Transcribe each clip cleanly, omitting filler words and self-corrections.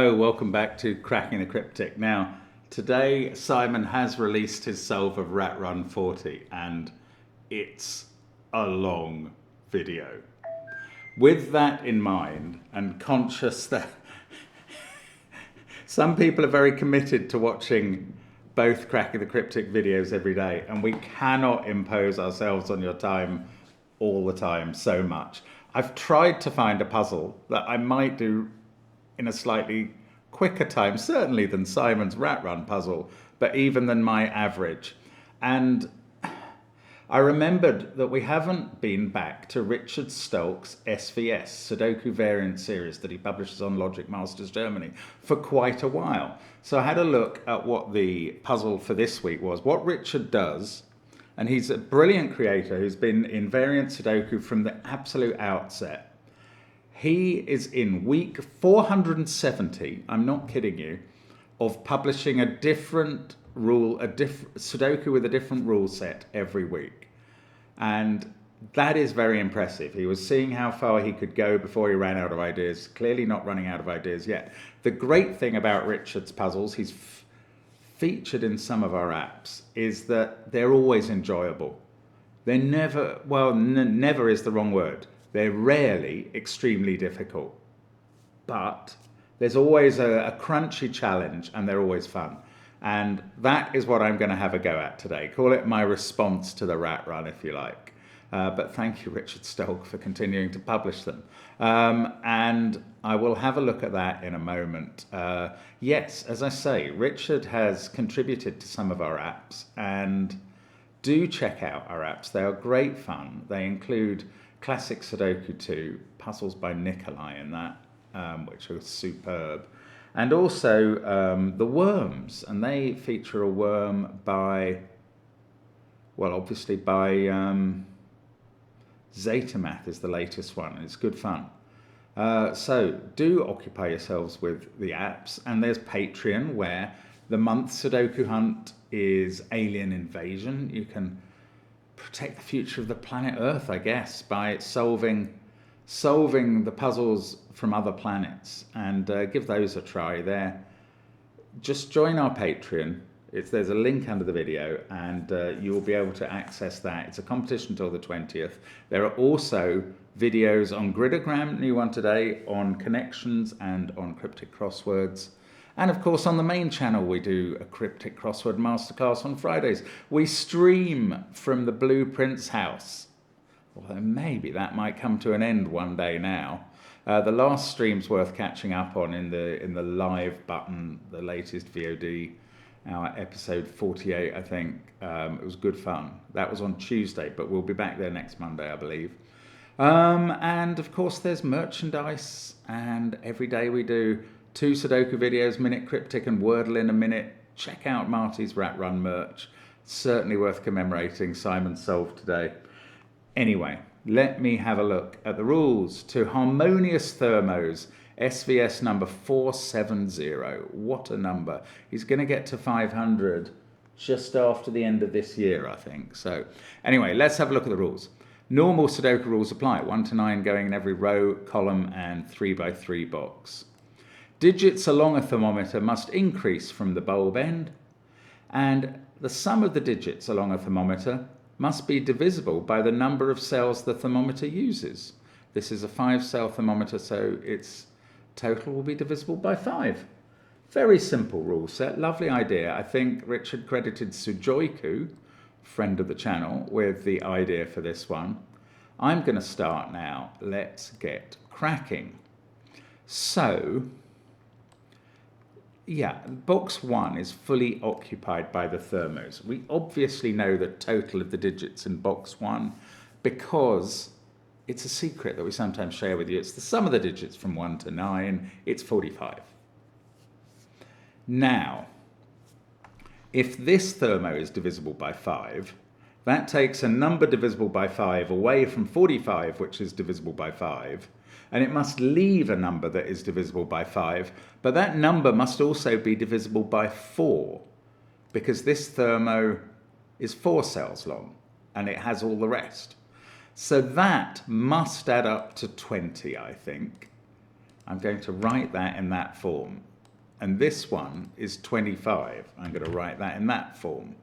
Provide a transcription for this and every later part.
Hello, welcome back to Cracking the Cryptic. Now, today Simon has released his solve of Rat Run 40 and it's a long video. With that in mind and conscious that some people are very committed to watching both Cracking the Cryptic videos every day and we cannot impose ourselves on your time all the time so much. I've tried to find a puzzle that I might do in a slightly quicker time, certainly than Simon's Rat Run puzzle, but even than my average. And I remembered that we haven't been back to Richard Stolk's SVS, Sudoku Variant Series, that he publishes on Logic Masters Germany, for quite a while. So I had a look at what the puzzle for this week was, what Richard does, and he's a brilliant creator who's been in Variant Sudoku from the absolute outset. He is in week 470, I'm not kidding you, of publishing a different rule, Sudoku with a different rule set every week. And that is very impressive. He was seeing how far he could go before he ran out of ideas, clearly not running out of ideas yet. The great thing about Richard's puzzles, he's featured in some of our apps, is that they're always enjoyable. They're never, well, never is the wrong word. They're rarely extremely difficult, but there's always a crunchy challenge and they're always fun. And that is what I'm going to have a go at today. Call it my response to the Rat Run, if you like. But thank you, Richard Stolk, for continuing to publish them. And I will have a look at that in a moment. Yes, as I say, Richard has contributed to some of our apps, and do check out our apps. They are great fun. They include Classic Sudoku 2, puzzles by Nikolai in that, which are superb. And also the Worms, and they feature a worm by, well, obviously by Zetamath is the latest one. It's good fun. So do occupy yourselves with the apps. And there's Patreon, where the month Sudoku Hunt is Alien Invasion. You can protect the future of the planet Earth, I guess, by solving the puzzles from other planets, and give those a try there. Just join our Patreon. There's a link under the video, and you will be able to access that. It's a competition until the 20th. There are also videos on Gridogram, new one today, on connections and on cryptic crosswords. And of course, on the main channel, we do a cryptic crossword masterclass on Fridays. We stream from the Blueprints house. Although maybe that might come to an end one day now. The last stream's worth catching up on in the live button, the latest VOD, our episode 48, I think. It was good fun. That was on Tuesday, but we'll be back there next Monday, I believe. And of course, there's merchandise, and every day we do 2 Sudoku videos, Minute Cryptic and Wordle in a Minute. Check out Marty's Rat Run merch. Certainly worth commemorating Simon's solve today. Anyway, let me have a look at the rules to Harmonious Thermos, SVS number 470. What a number. He's going to get to 500 just after the end of this year, I think. So anyway, let's have a look at the rules. Normal Sudoku rules apply. 1 to 9 going in every row, column and 3x3 box. Digits along a thermometer must increase from the bulb end, and the sum of the digits along a thermometer must be divisible by the number of cells the thermometer uses. This is a 5-cell thermometer, so its total will be divisible by 5. Very simple rule set, lovely idea. I think Richard credited Sudoku, friend of the channel, with the idea for this one. I'm going to start now. Let's get cracking. So, yeah, box 1 is fully occupied by the thermos. We obviously know the total of the digits in box 1 because it's a secret that we sometimes share with you. It's the sum of the digits from 1 to 9. It's 45. Now, if this thermo is divisible by 5, that takes a number divisible by 5 away from 45, which is divisible by 5, and it must leave a number that is divisible by 5, but that number must also be divisible by 4, because this thermo is 4 cells long, and it has all the rest. So that must add up to 20, I think. I'm going to write that in that form. and this one is 25. I'm going to write that in that form.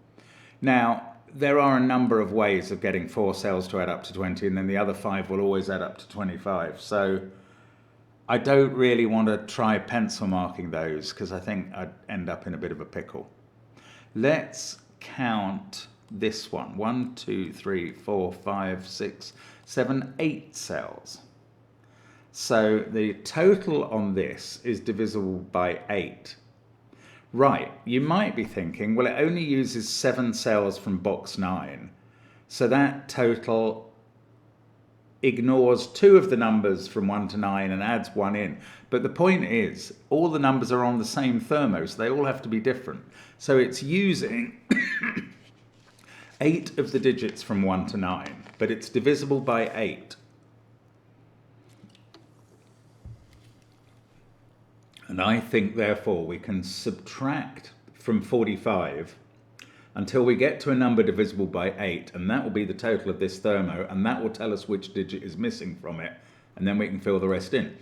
Now, there are a number of ways of getting 4 cells to add up to 20, and then the other 5 will always add up to 25. So I don't really want to try pencil marking those because I think I'd end up in a bit of a pickle. Let's count this one. 1, 2, 3, 4, 5, 6, 7, 8 cells. So the total on this is divisible by 8. Right, you might be thinking, well, it only uses 7 cells from box 9. So that total ignores 2 of the numbers from 1 to 9 and adds 1 in. But the point is, all the numbers are on the same thermo, so they all have to be different. So it's using 8 of the digits from 1 to 9, but it's divisible by 8. And I think, therefore, we can subtract from 45 until we get to a number divisible by 8, and that will be the total of this thermo, and that will tell us which digit is missing from it, and then we can fill the rest in.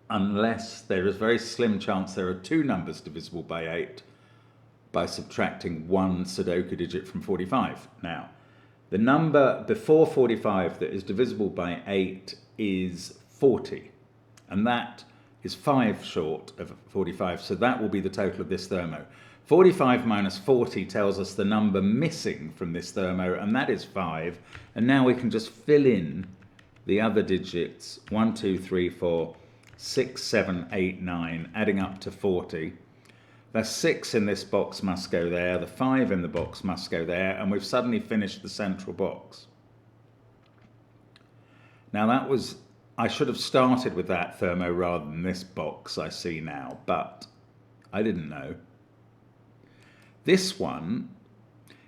Unless there is a very slim chance there are 2 numbers divisible by 8 by subtracting 1 Sudoku digit from 45. Now, the number before 45 that is divisible by 8 is 40, and that is 5 short of 45, so that will be the total of this thermo. 45 minus 40 tells us the number missing from this thermo, and that is 5. And now we can just fill in the other digits, 1, 2, 3, 4, 6, 7, 8, 9, adding up to 40. The 6 in this box must go there, the 5 in the box must go there, and we've suddenly finished the central box. Now that was, I should have started with that thermo rather than this box I see now, but I didn't know. This one,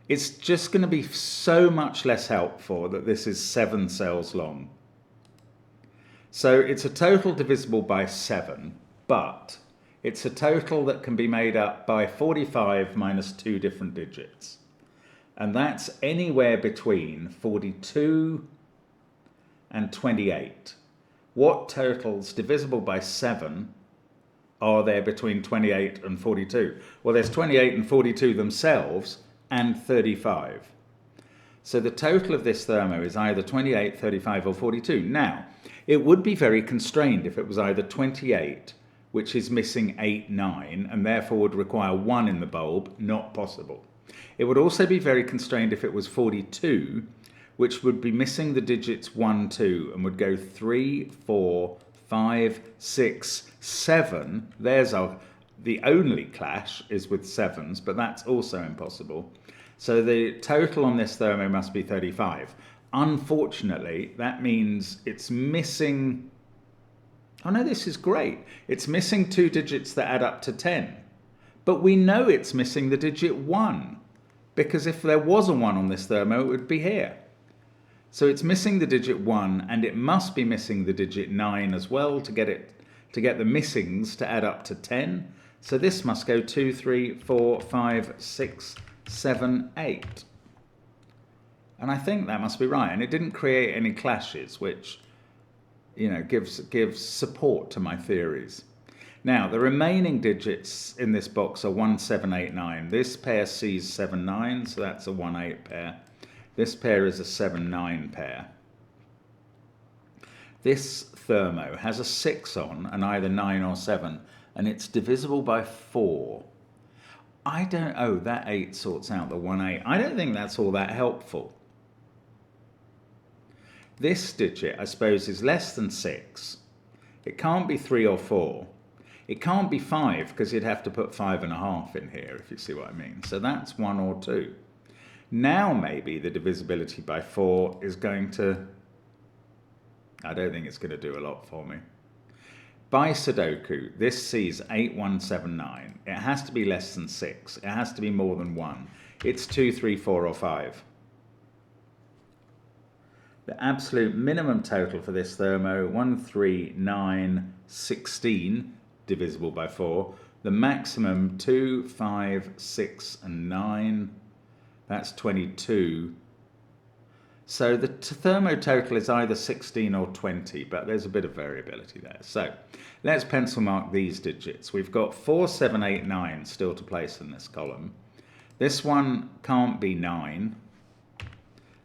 it's just going to be so much less helpful that this is 7 cells long. So it's a total divisible by 7, but it's a total that can be made up by 45 minus 2 different digits. And that's anywhere between 42 and 28. What totals divisible by 7 are there between 28 and 42? Well, there's 28 and 42 themselves and 35. So the total of this thermo is either 28, 35 or 42. Now, it would be very constrained if it was either 28, which is missing 8, 9, and therefore would require 1 in the bulb, not possible. It would also be very constrained if it was 42, which would be missing the digits 1, 2, and would go 3, 4, 5, 6, 7. There's the only clash is with 7s, but that's also impossible. So the total on this thermo must be 35. Unfortunately, that means it's missing... Oh no, this is great. It's missing 2 digits that add up to 10. But we know it's missing the digit 1, because if there was a 1 on this thermo, it would be here. So it's missing the digit 1, and it must be missing the digit 9 as well to get the missings to add up to 10. So this must go 2, 3, 4, 5, 6, 7, 8. And I think that must be right. And it didn't create any clashes, which, you know, gives support to my theories. Now, the remaining digits in this box are 1, 7, 8, 9. This pair sees 7, 9, so that's a 1, 8 pair. This pair is a 7, 9 pair. This thermo has a 6 on and either 9 or 7, and it's divisible by 4. That 8 sorts out the 1, 8. I don't think that's all that helpful. This digit, I suppose, is less than 6. It can't be 3 or 4. It can't be 5, because you'd have to put 5.5 in here, if you see what I mean. So that's 1 or 2. Now maybe the divisibility by 4 is going to... I don't think it's going to do a lot for me. By Sudoku, this sees 8, 1, 7, 9. It has to be less than 6. It has to be more than 1. It's 2, 3, 4 or 5. The absolute minimum total for this thermo, 1, 3, 9, 16, divisible by 4. The maximum, 2, 5, 6 and 9. That's 22. So the thermo total is either 16 or 20, but there's a bit of variability there. So let's pencil mark these digits. We've got 4, 7, 8, 9 still to place in this column. This one can't be 9,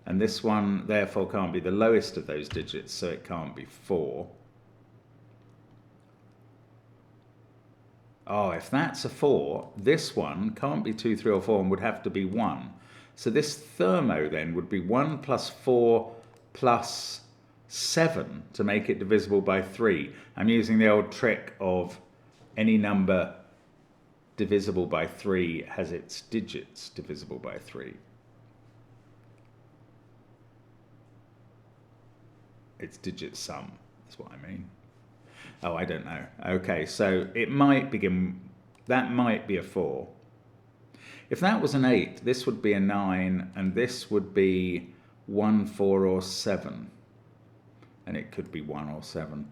and this one therefore can't be the lowest of those digits, so it can't be 4. Oh, if that's a 4, this one can't be 2, 3 or 4 and would have to be 1. So this thermo then would be 1 plus 4 plus 7 to make it divisible by 3. I'm using the old trick of any number divisible by 3 has its digits divisible by 3. Its digit sum is what I mean. Oh, I don't know. Okay, so it might begin, that might be a 4. If that was an 8, this would be a 9, and this would be 1, 4, or 7. And it could be 1 or 7.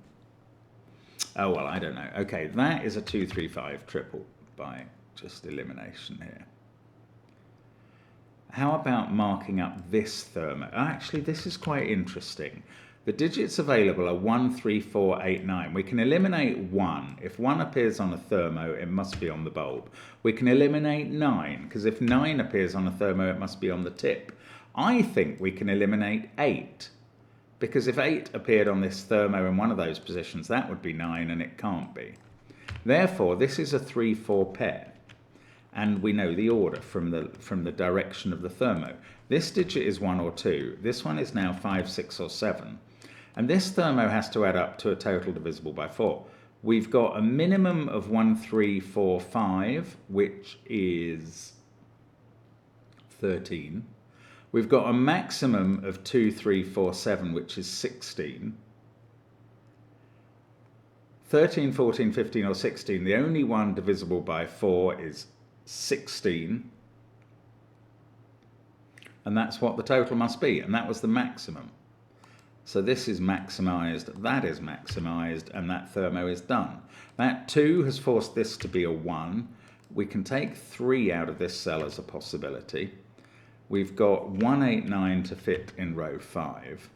Oh, well, I don't know. Okay, that is a 2, 3, 5 triple by just elimination here. How about marking up this thermo? Actually, this is quite interesting. The digits available are 1, 3, 4, 8, 9. We can eliminate 1. If 1 appears on a thermo, it must be on the bulb. We can eliminate 9, because if 9 appears on a thermo, it must be on the tip. I think we can eliminate 8, because if 8 appeared on this thermo in one of those positions, that would be 9, and it can't be. Therefore, this is a 3, 4 pair. And we know the order from the direction of the thermo. This digit is 1 or 2. This one is now 5, 6, or 7. And this thermo has to add up to a total divisible by 4. We've got a minimum of 1, 3, 4, 5, which is 13. We've got a maximum of 2, 3, 4, 7, which is 16. 13, 14, 15, or 16, the only one divisible by 4 is 16. And that's what the total must be, and that was the maximum. So this is maximised, that is maximised, and that thermo is done. That 2 has forced this to be a 1. We can take 3 out of this cell as a possibility. We've got 1, 8, 9 to fit in row 5.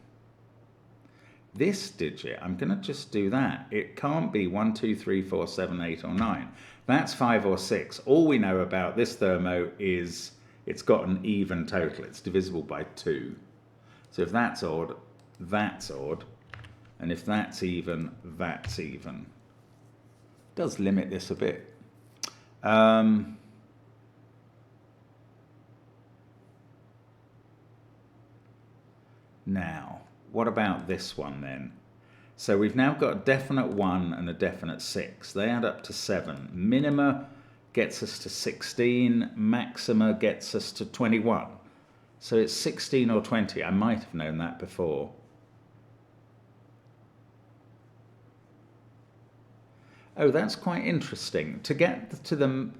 This digit, I'm going to just do that. It can't be 1, 2, 3, 4, 7, 8, or 9. That's 5 or 6. All we know about this thermo is it's got an even total. It's divisible by 2. So if that's odd, that's odd. And if that's even, that's even. It does limit this a bit. Now, what about this one then? So we've now got a definite 1 and a definite 6. They add up to 7. Minima gets us to 16. Maxima gets us to 21. So it's 16 or 20. I might have known that before. Oh, that's quite interesting. To get to the...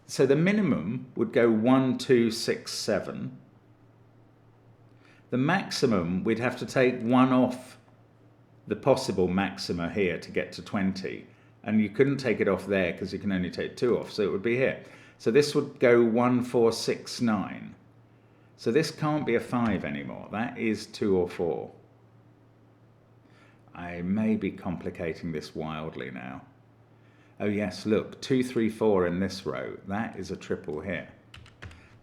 So the minimum would go 1, 2, 6, 7. The maximum, we'd have to take 1 off the possible maxima here to get to 20. And you couldn't take it off there because you can only take 2 off. So it would be here. So this would go 1, 4, 6, 9. So this can't be a 5 anymore. That is 2 or 4. I may be complicating this wildly now. Oh yes, look, 2, 3, 4 in this row. That is a triple here.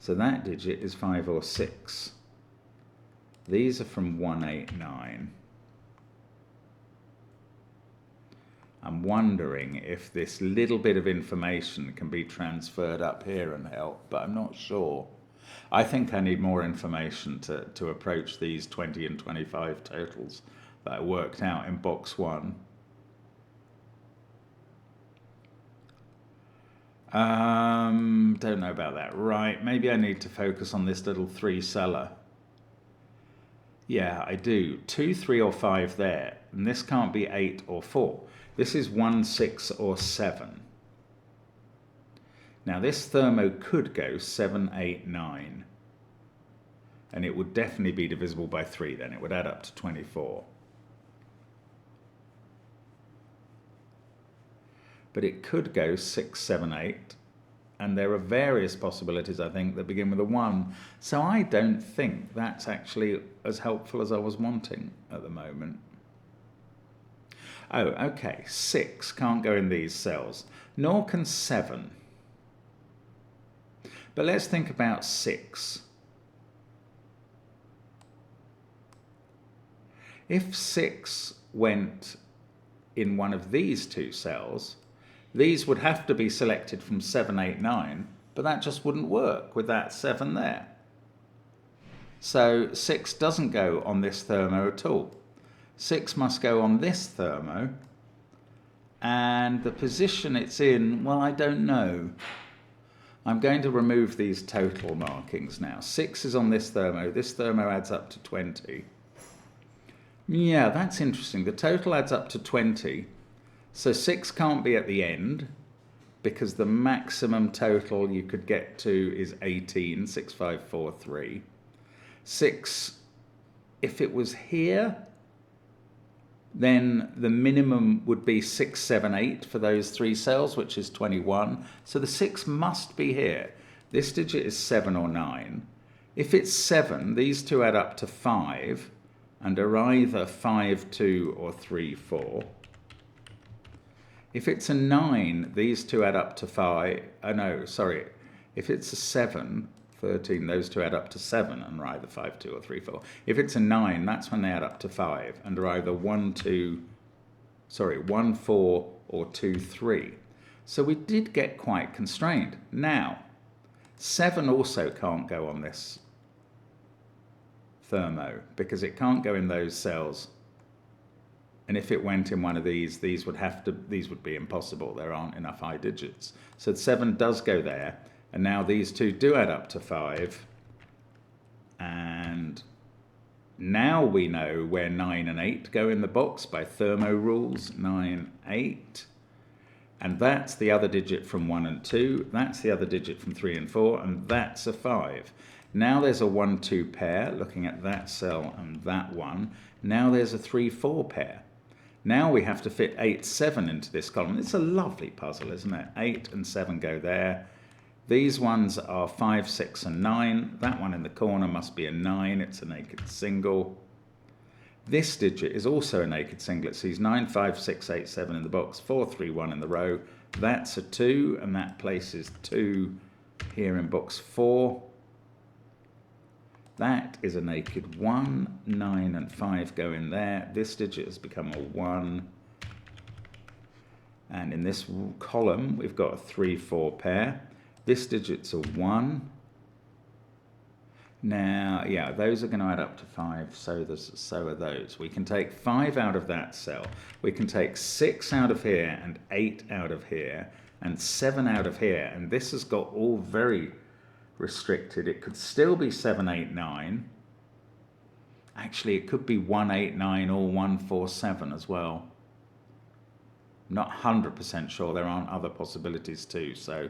So that digit is 5 or 6. These are from 1, 8, 9. I'm wondering if this little bit of information can be transferred up here and help, but I'm not sure. I think I need more information to approach these 20 and 25 totals that I worked out in box 1. Don't know about that. Right, maybe I need to focus on this little 3-celler. Yeah, I do. 2, 3, or 5 there. And this can't be 8 or 4. This is 1, 6, or 7. Now this thermo could go 7, 8, 9. And it would definitely be divisible by 3 then. It would add up to 24. But it could go 6, 7, 8. And there are various possibilities, I think, that begin with a 1. So I don't think that's actually as helpful as I was wanting at the moment. Oh, okay, 6 can't go in these cells, nor can 7. But let's think about 6. If 6 went in one of these 2 cells, these would have to be selected from 7, 8, 9, but that just wouldn't work with that 7 there. So 6 doesn't go on this thermo at all. 6 must go on this thermo, and the position it's in, well, I don't know. I'm going to remove these total markings now. 6 is on this thermo adds up to 20. Yeah, that's interesting. The total adds up to 20. So 6 can't be at the end because the maximum total you could get to is 18, 6, 5, 4, 3. 6, if it was here, then the minimum would be 6, 7, 8 for those 3 cells, which is 21. So the 6 must be here. This digit is 7 or 9. If it's 7, these 2 add up to 5 and are either 5, 2 or 3, 4. If it's a 9, these 2 add up to 5. Oh no, sorry. If it's a 7, 13, those 2 add up to 7 and are either 5, 2 or 3, 4. If it's a 9, that's when they add up to 5 and are either 1, 4 or 2, 3. So we did get quite constrained. Now, 7 also can't go on this thermo because it can't go in those cells. And if it went in one of these would be impossible. There aren't enough high digits. So 7 does go there. And now these 2 do add up to 5. And now we know where 9 and 8 go in the box by thermo rules. 9, 8. And that's the other digit from 1 and 2. That's the other digit from 3 and 4. And that's a 5. Now there's a 1, 2 pair, looking at that cell and that one. Now there's a 3, 4 pair. Now we have to fit 8, 7 into this column. It's a lovely puzzle, isn't it? 8 and 7 go there. These ones are 5, 6 and 9. That one in the corner must be a 9. It's a naked single. This digit is also a naked single. It sees 9, 5, 6, 8, 7 in the box, 4, 3, 1 in the row. That's a 2, and that places 2 here in box 4. That is a naked 1, 9 and 5 go in there. This digit has become a 1. And in this column, we've got a 3, 4 pair. This digit's a 1. Now, yeah, those are going to add up to 5, so are those. We can take 5 out of that cell. We can take 6 out of here and 8 out of here and 7 out of here. And this has got all very restricted. It could still be 7, 8, 9. Actually, it could be 1, 8, 9 or 1, 4, 7 as well. Not 100% sure. There aren't other possibilities too, so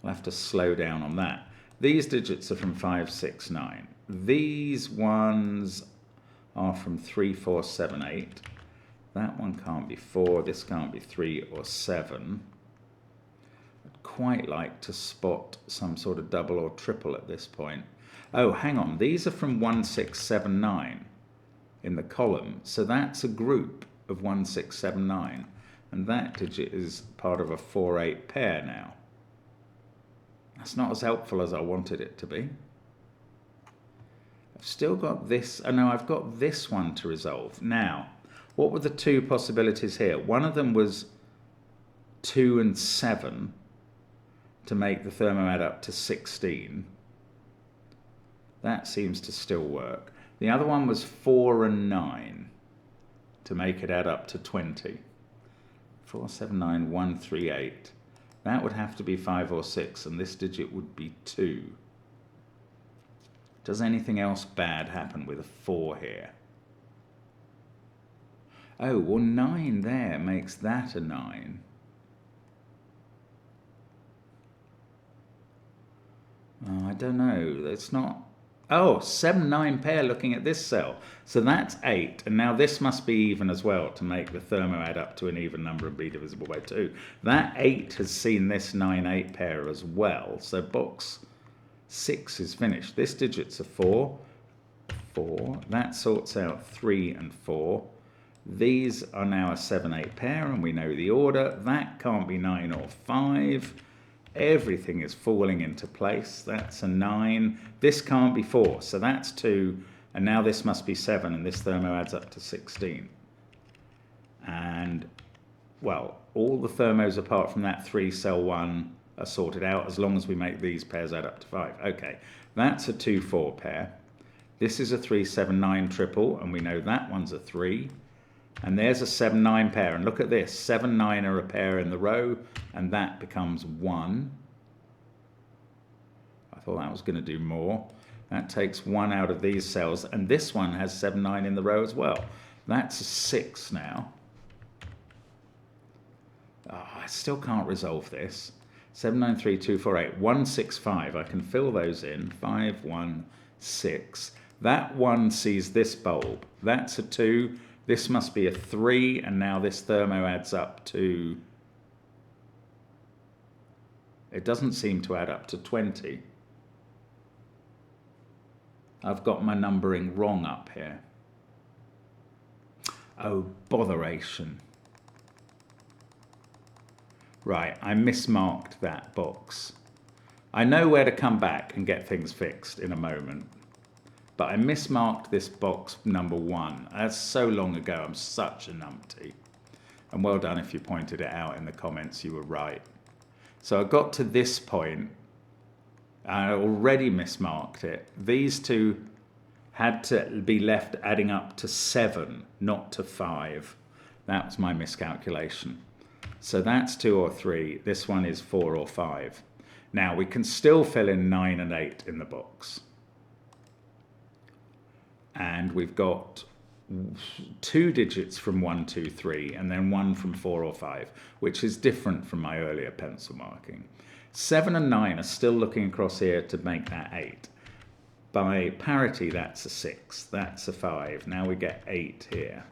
I'll have to slow down on that. These digits are from 5, 6, 9. These ones are from 3, 4, 7, 8. That one can't be 4. This can't be 3 or 7. I'd quite like to spot some sort of double or triple at this point. Oh, hang on. These are from 1, 6, 7, 9 in the column. So that's a group of 1, 6, 7, 9. And that digit is part of a 4, 8 pair now. That's not as helpful as I wanted it to be. I've still got this. Oh no, I've got this one to resolve. Now, what were the 2 possibilities here? One of them was 2 and 7 to make the thermo add up to 16. That seems to still work. The other one was 4 and 9 to make it add up to 20. 4, 7, 9, 1, 3, 8. That would have to be 5 or 6, and this digit would be 2. Does anything else bad happen with a 4 here? Oh, well, 9 there makes that a 9. Oh, I don't know. It's not Oh, 7, 9 pair looking at this cell. So that's 8. And now this must be even as well to make the thermo add up to an even number and be divisible by 2. That 8 has seen this 9, 8 pair as well. So box 6 is finished. This digit's a 4. 4. That sorts out 3 and 4. These are now a 7, 8 pair, and we know the order. That can't be 9 or 5. Everything is falling into place. That's a 9. This can't be 4, so that's 2. And now this must be 7, and this thermo adds up to 16. And, well, all the thermos apart from that 3 cell 1 are sorted out as long as we make these pairs add up to 5. Okay, that's a 2, 4 pair. This is a 3, 7, 9 triple, and we know that one's a 3. And there's a 7, 9 pair. And look at this. 7, 9 are a pair in the row, and that becomes 1. I thought that was going to do more. That takes 1 out of these cells. And this one has 7, 9 in the row as well. That's a 6 now. Oh, I still can't resolve this. 7, 9, 3, 2, 4, 8. 1, 6, 5. I can fill those in. 5, 1, 6. That 1 sees this bulb. That's a 2. This must be a 3, and now this thermo adds up to... It doesn't seem to add up to 20. I've got my numbering wrong up here. Oh, botheration. Right, I mismarked that box. I know where to come back and get things fixed in a moment. But I mismarked this box number 1. That's so long ago. I'm such a numpty. And well done if you pointed it out in the comments. You were right. So I got to this point. I already mismarked it. These two had to be left adding up to 7, not to 5. That was my miscalculation. So that's 2 or 3. This one is 4 or 5. Now we can still fill in 9 and 8 in the box. And we've got 2 digits from 1, 2, 3, and then 1 from 4 or 5, which is different from my earlier pencil marking. 7 and 9 are still looking across here to make that 8. By parity, that's a 6. That's a 5. Now we get 8 here.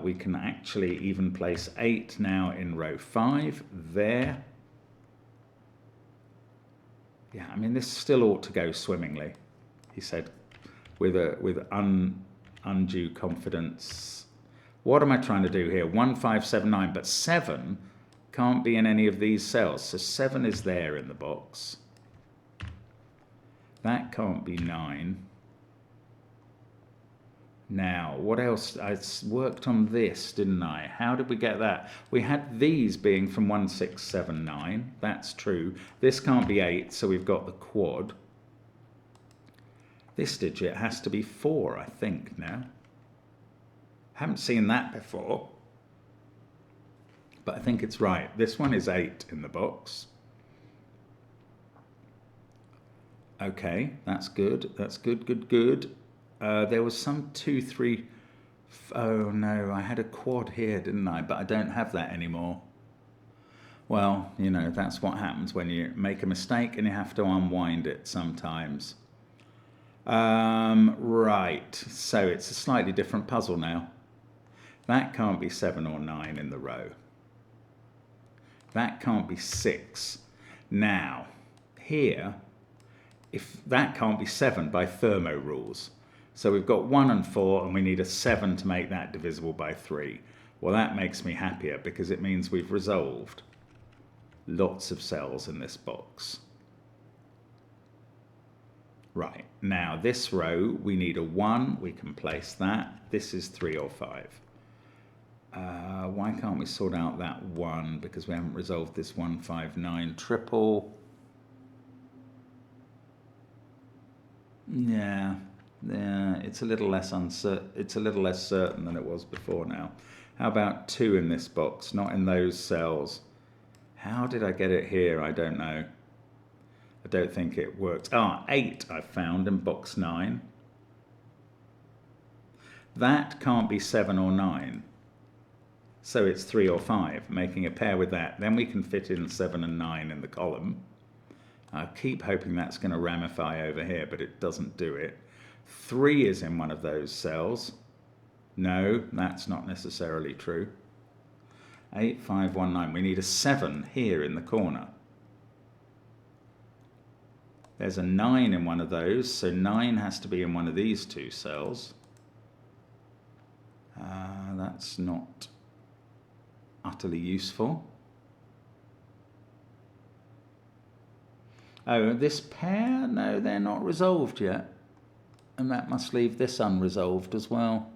We can actually even place 8 now in row 5 there. Yeah, I mean, this still ought to go swimmingly, he said, with undue confidence. What am I trying to do here? 1, 5, 7, 9, but 7 can't be in any of these cells. So 7 is there in the box. That can't be 9. Now, what else? I worked on this, didn't I? How did we get that? We had these being from 1, 6, 7, 9. That's true. This can't be 8, so we've got the quad. This digit has to be 4, I think, now. Haven't seen that before. But I think it's right. This one is 8 in the box. Okay, that's good. That's good, good, good. There was some 2, 3... Oh, no, I had a quad here, didn't I? But I don't have that anymore. Well, you know, that's what happens when you make a mistake and you have to unwind it sometimes. Right, so it's a slightly different puzzle now. That can't be 7 or 9 in the row. That can't be 6. Now, here, if that can't be 7 by thermo rules. So we've got 1 and 4, and we need a 7 to make that divisible by 3. Well, that makes me happier because it means we've resolved lots of cells in this box. Right, now this row, we need a 1. We can place that. This is 3 or 5. Why can't we sort out that 1? Because we haven't resolved this 1, 5, 9 triple. Yeah, it's a little less uncertain. It's a little less certain than it was before now. How about 2 in this box, not in those cells? How did I get it here? I don't know. I don't think it works. 8 I found in box 9. That can't be 7 or 9. So it's 3 or 5, making a pair with that. Then we can fit in 7 and 9 in the column. I keep hoping that's going to ramify over here, but it doesn't do it. 3 is in one of those cells. No, that's not necessarily true. 8, 5, 1, 9. We need a 7 here in the corner. There's a 9 in one of those, so 9 has to be in one of these 2 cells. That's not utterly useful. Oh, this pair? No, they're not resolved yet. And that must leave this unresolved as well.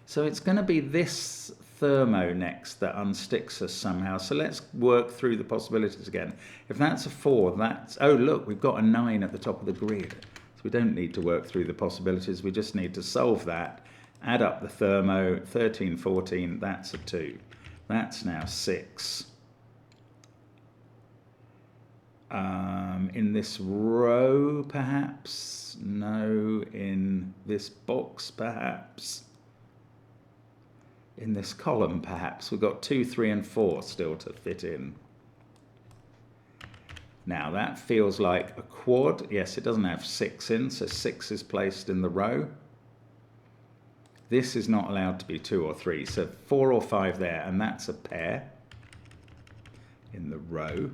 So it's going to be this Thermo next that unsticks us somehow. So let's work through the possibilities again. If that's a 4, that's... Oh, look, we've got a 9 at the top of the grid. So we don't need to work through the possibilities. We just need to solve that. Add up the Thermo. 13, 14, that's a 2. That's now 6. In this row, perhaps? No. In this box, perhaps? In this column, perhaps? We've got 2, 3, and 4 still to fit in. Now, that feels like a quad. Yes, it doesn't have 6 in, so 6 is placed in the row. This is not allowed to be 2 or 3, so 4 or 5 there, and that's a pair in the row.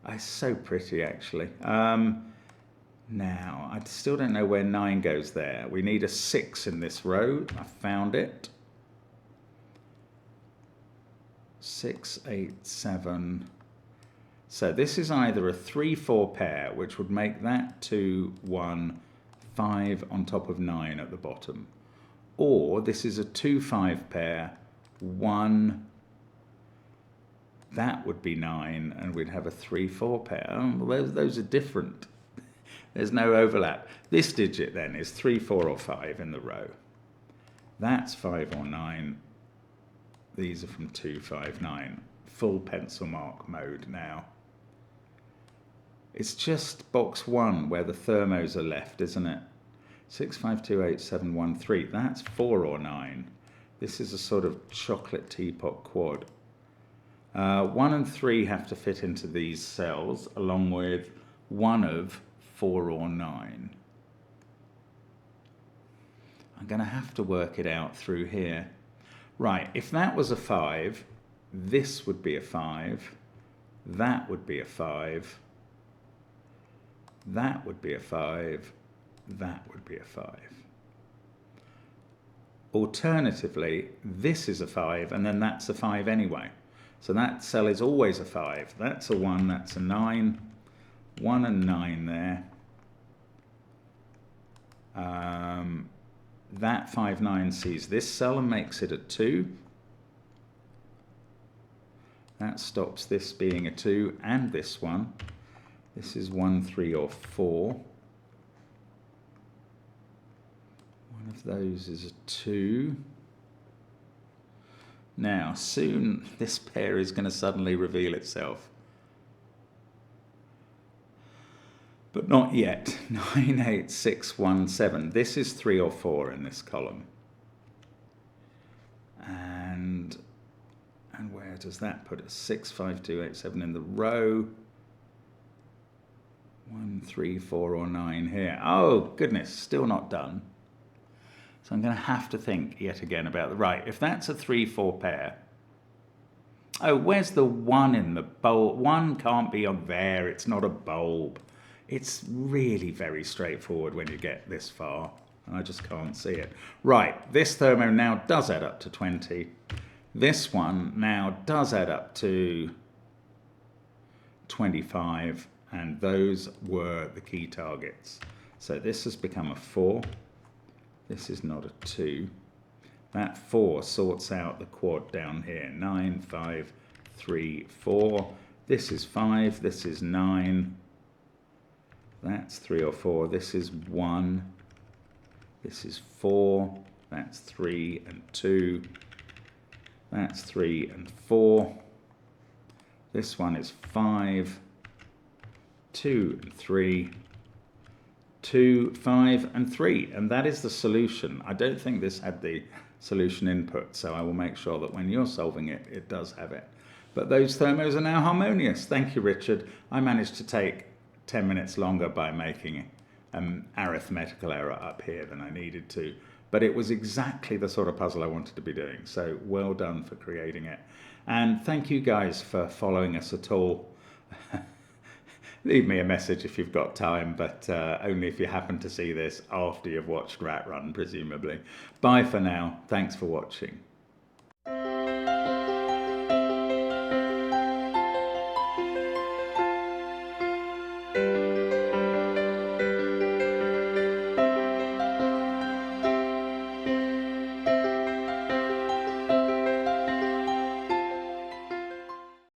It's so pretty, actually. Now, I still don't know where 9 goes there. We need a 6 in this row. I found it. 6, 8, 7. So this is either a 3, 4 pair, which would make that 2, 1, 5 on top of 9 at the bottom. Or this is a 2, 5 pair, 1... That would be 9, and we'd have a 3, 4 pair. Oh, those are different. There's no overlap. This digit then is 3, 4, or 5 in the row. That's 5 or 9. These are from 2, 5, 9. Full pencil mark mode now. It's just box 1 where the thermos are left, isn't it? 6, 5, 2, 8, 7, 1, 3. That's 4 or 9. This is a sort of chocolate teapot quad. 1 and 3 have to fit into these cells, along with 1 of 4 or 9. I'm going to have to work it out through here. Right, if that was a 5, this would be a 5, that would be a 5, that would be a 5, that would be a 5. Alternatively, this is a 5, and then that's a 5 anyway. So that cell is always a 5. That's a 1, that's a 9. 1 and 9 there. That 5, 9 sees this cell and makes it a 2. That stops this being a 2 and this one. This is 1, 3, or 4. One of those is a 2. Now, soon this pair is going to suddenly reveal itself. But not yet. 9, 8, 6, 1, 7. This is 3 or 4 in this column. And where does that put us? 6, 5, 2, 8, 7 in the row. 1, 3, 4, or 9 here. Oh, goodness, still not done. So I'm going to have to think yet again about the right. If that's a 3, 4 pair. Oh, where's the 1 in the bulb? 1 can't be on there. It's not a bulb. It's really very straightforward when you get this far. And I just can't see it. Right, this thermo now does add up to 20. This one now does add up to 25. And those were the key targets. So this has become a 4. This is not a 2. That 4 sorts out the quad down here. 9, 5, 3, 4. This is 5. This is 9. That's 3 or 4. This is 1. This is 4. That's 3 and 2. That's 3 and 4. This one is 5. 2 and 3. 2, 5, and 3, and that is the solution. I don't think this had the solution input, so I will make sure that when you're solving it, it does have it. But those thermos are now harmonious. Thank you, Richard. I managed to take 10 minutes longer by making an arithmetical error up here than I needed to. But it was exactly the sort of puzzle I wanted to be doing. So well done for creating it. And thank you guys for following us at all. Leave me a message if you've got time, but only if you happen to see this after you've watched Rat Run, presumably. Bye for now. Thanks for watching.